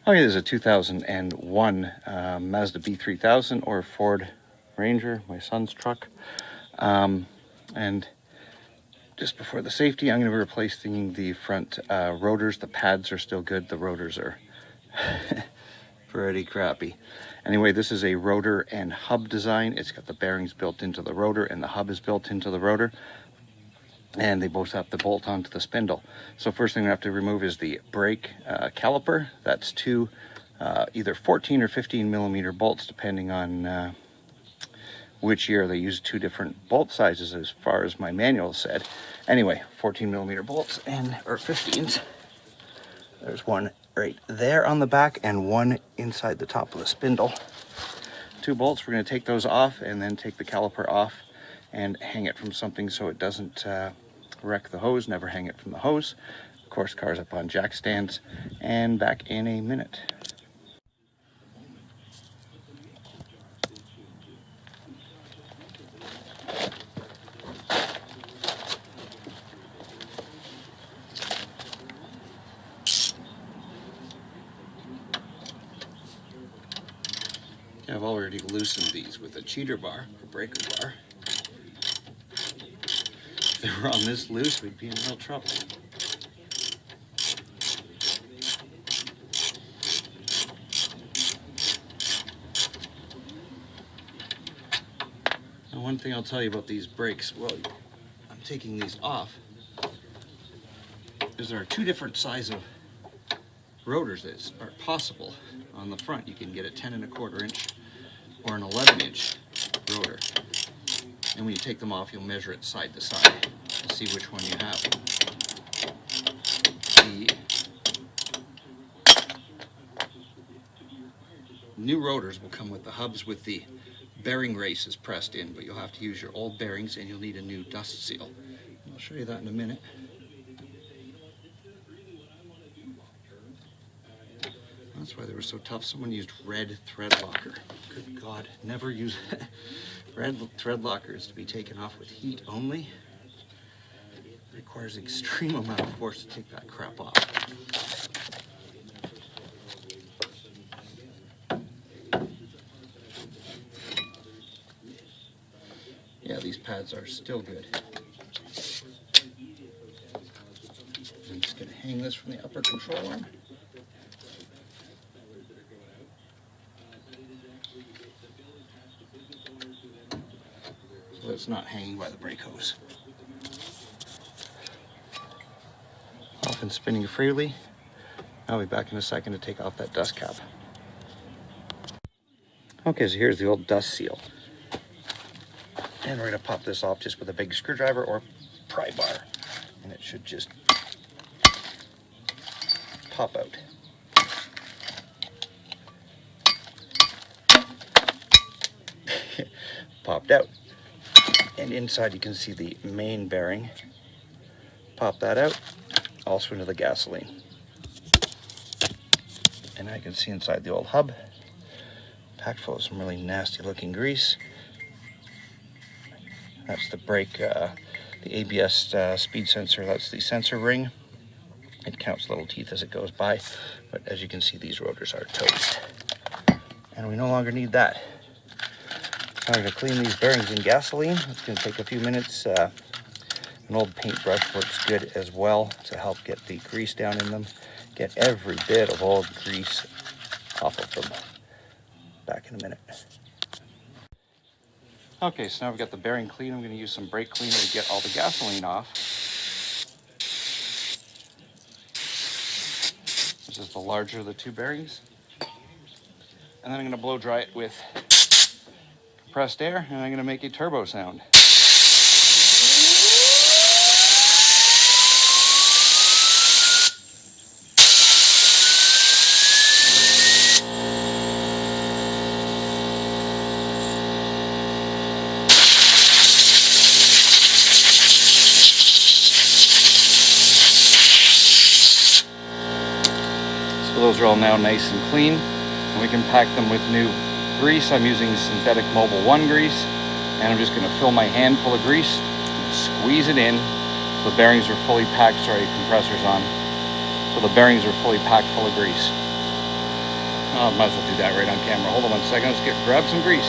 Okay, this is a 2001 Mazda B3000 or Ford Ranger, my son's truck. And just before the safety, I'm going to be replacing the front rotors. The pads are still good. The rotors are pretty crappy. Anyway, this is a rotor and hub design. It's got the bearings built into the rotor and the hub is built into the rotor. And they both have to bolt onto the spindle. So first thing we have to remove is the brake caliper. That's two either 14 or 15 millimeter bolts, depending on which year. They use two different bolt sizes as far as my manual said. Anyway, 14 millimeter bolts or 15s. There's one right there on the back and one inside the top of the spindle. Two bolts, we're going to take those off and then take the caliper off and hang it from something so it doesn't wreck the hose. Never hang it from the hose. Of course, car's up on jack stands, and back in a minute. I've already loosened these with a cheater bar or breaker bar. If they were on this loose, we'd be in real trouble. Now, one thing I'll tell you about these brakes, well, I'm taking these off, is there are two different sizes of rotors that are possible. On the front, you can get a 10¼ inch or an 11-inch rotor. And when you take them off, you'll measure it side to side to see which one you have. The new rotors will come with the hubs with the bearing races pressed in, but you'll have to use your old bearings and you'll need a new dust seal. I'll show you that in a minute. That's why they were so tough. Someone used red thread locker. Good God, never use red thread lockers to be taken off with heat only. It requires an extreme amount of force to take that crap off. Yeah, these pads are still good. I'm just going to hang this from the upper control arm. So it's not hanging by the brake hose. Off and spinning freely. I'll be back in a second to take off that dust cap. Okay, so here's the old dust seal. And we're going to pop this off just with a big screwdriver or pry bar. And it should just pop out. Popped out. And inside you can see the main bearing. Pop that out, also into the gasoline. And I can see inside the old hub, packed full of some really nasty looking grease. That's the brake, the ABS speed sensor, that's the sensor ring. It counts little teeth as it goes by, but as you can see, these rotors are toast. And we no longer need that. I'm going to clean these bearings in gasoline. It's going to take a few minutes. An old paintbrush works good as well to help get the grease down in them. Get every bit of old grease off of them. Back in a minute. Okay, so now we've got the bearing clean. I'm going to use some brake cleaner to get all the gasoline off. This is the larger of the two bearings. And then I'm going to blow dry it with compressed air, and I'm going to make a turbo sound. So those are all now nice and clean, and we can pack them with new grease. I'm using synthetic Mobil 1 grease, and I'm just going to fill my hand full of grease and squeeze it in so the bearings are fully packed. Sorry, compressor's on. So the bearings are fully packed full of grease. Oh, might as well do that right on camera. Hold on 1 second. Let's grab some grease.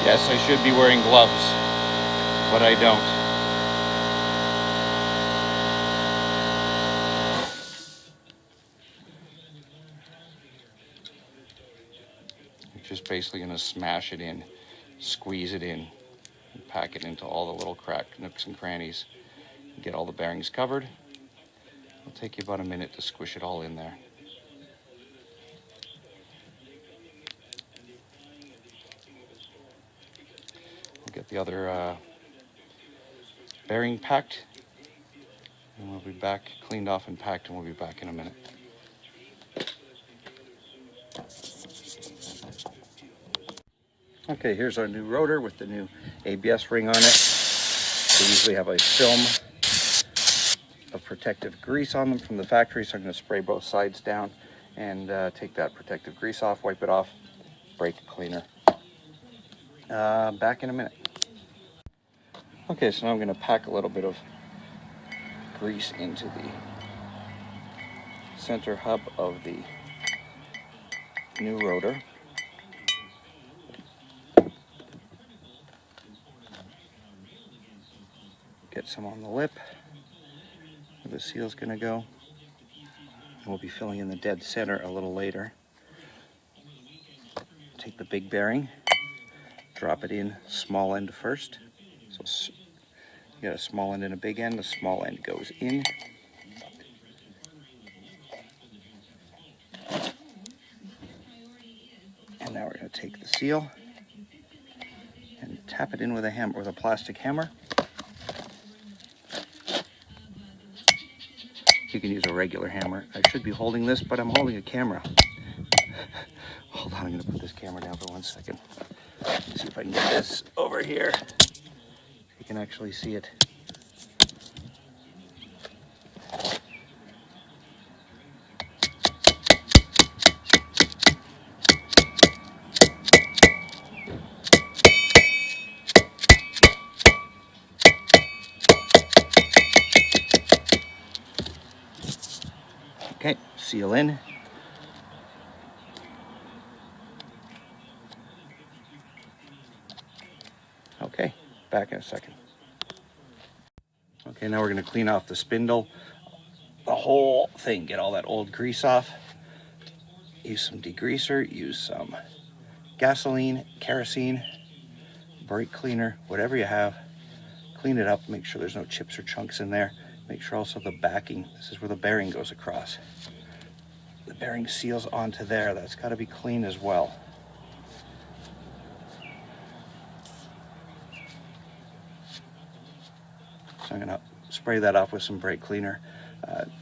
Yes, I should be wearing gloves, but I don't. Just basically going to smash it in, squeeze it in, and pack it into all the little cracked nooks and crannies. Get all the bearings covered. It'll take you about a minute to squish it all in there. We'll get the other bearing packed, and we'll be back, cleaned off and packed, and we'll be back in a minute. Okay, here's our new rotor with the new ABS ring on it. They usually have a film of protective grease on them from the factory, so I'm going to spray both sides down and take that protective grease off, wipe it off, brake cleaner. Back in a minute. Okay, so now I'm going to pack a little bit of grease into the center hub of the new rotor. Get some on the lip where the seal's going to go. And we'll be filling in the dead center a little later. Take the big bearing, drop it in small end first. So you got a small end and a big end. The small end goes in. And now we're going to take the seal and tap it in with a hammer, with a plastic hammer. You can use a regular hammer. I should be holding this, but I'm holding a camera. Hold on, I'm going to put this camera down for 1 second. Let's see if I can get this over here. You can actually see it. Okay, seal in. Okay, back in a second. Okay, now we're going to clean off the spindle, the whole thing, get all that old grease off. Use some degreaser, use some gasoline, kerosene, brake cleaner, whatever you have. Clean it up, make sure there's no chips or chunks in there. Make sure also the backing, this is where the bearing goes across. The bearing seals onto there, that's got to be clean as well. So I'm going to spray that off with some brake cleaner,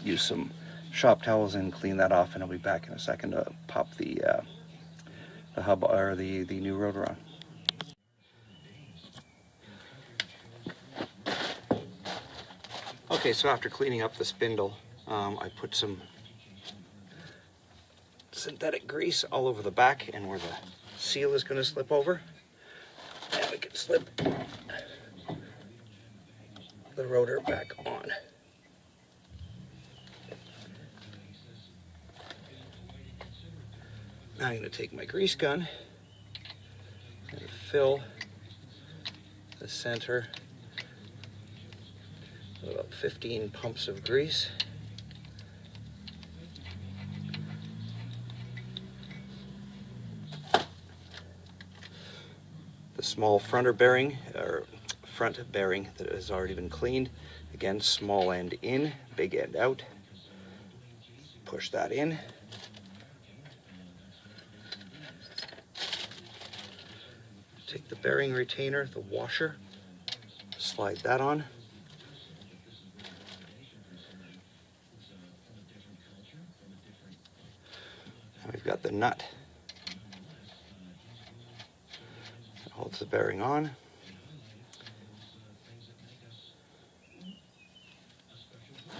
use some shop towels and clean that off, and I'll be back in a second to pop the hub or the new rotor on. Okay, so after cleaning up the spindle, I put some synthetic grease all over the back and where the seal is going to slip over. And we can slip the rotor back on. Now I'm going to take my grease gun and fill the center with about 15 pumps of grease. The small front bearing that has already been cleaned. Again, small end in, big end out. Push that in. Take the bearing retainer, the washer, slide that on. And we've got the nut that holds the bearing on.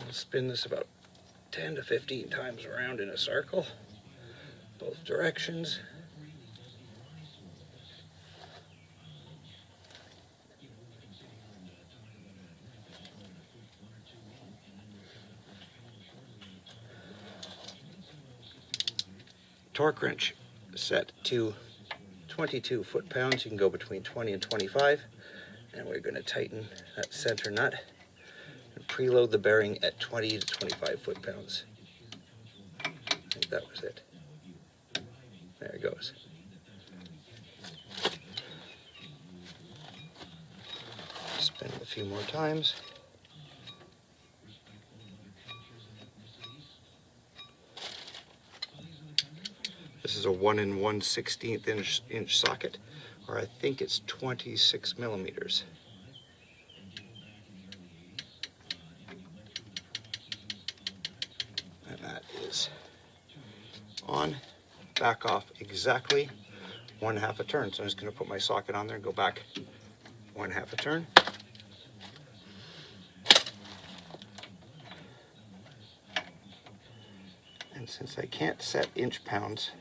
I'll spin this about 10 to 15 times around in a circle, both directions. Torque wrench set to 22 foot-pounds. You can go between 20 and 25. And we're going to tighten that center nut and preload the bearing at 20 to 25 foot-pounds. I think that was it. There it goes. Spin it a few more times. This is a 1 1/16 inch socket, or I think it's 26 millimeters. And that is on. Back off exactly 1/2 a turn. So I'm just going to put my socket on there and go back 1/2 a turn. And since I can't set inch pounds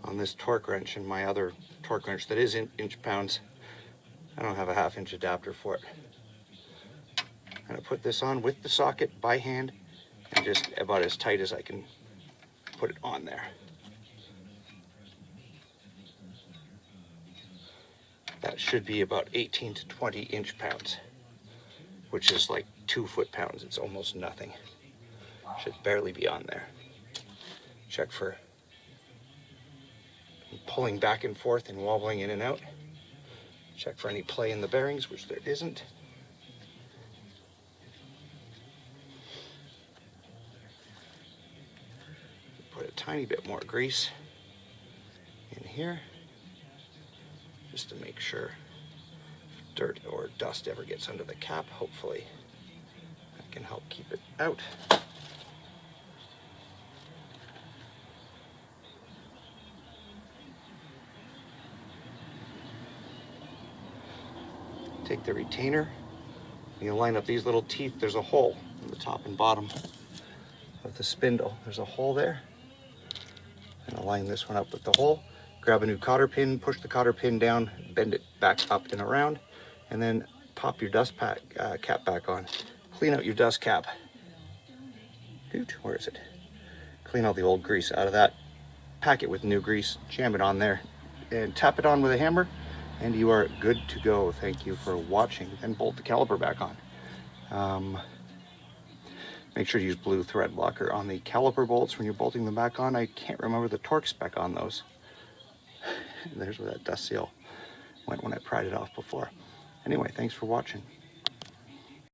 on this torque wrench and my other torque wrench that is in inch pounds, I don't have a 1/2 inch adapter for it. I'm going to put this on with the socket by hand and just about as tight as I can put it on there. That should be about 18 to 20 inch pounds, which is like 2 foot-pounds. It's almost nothing. Should barely be on there. Check for pulling back and forth and wobbling in and out. Check for any play in the bearings, which there isn't. Put a tiny bit more grease in here, just to make sure if dirt or dust ever gets under the cap. Hopefully that can help keep it out. Take the retainer, you line up these little teeth. There's a hole in the top and bottom of the spindle. There's a hole there. And align this one up with the hole. Grab a new cotter pin, push the cotter pin down, bend it back up and around, and then pop your dust cap back on. Clean out your dust cap. Where is it? Clean all the old grease out of that. Pack it with new grease, jam it on there, and tap it on with a hammer, and you are good to go. Thank you for watching. Then bolt the caliper back on. Make sure to use blue thread blocker on the caliper bolts when you're bolting them back on. I can't remember the torque spec on those. There's where that dust seal went when I pried it off before. Anyway, thanks for watching.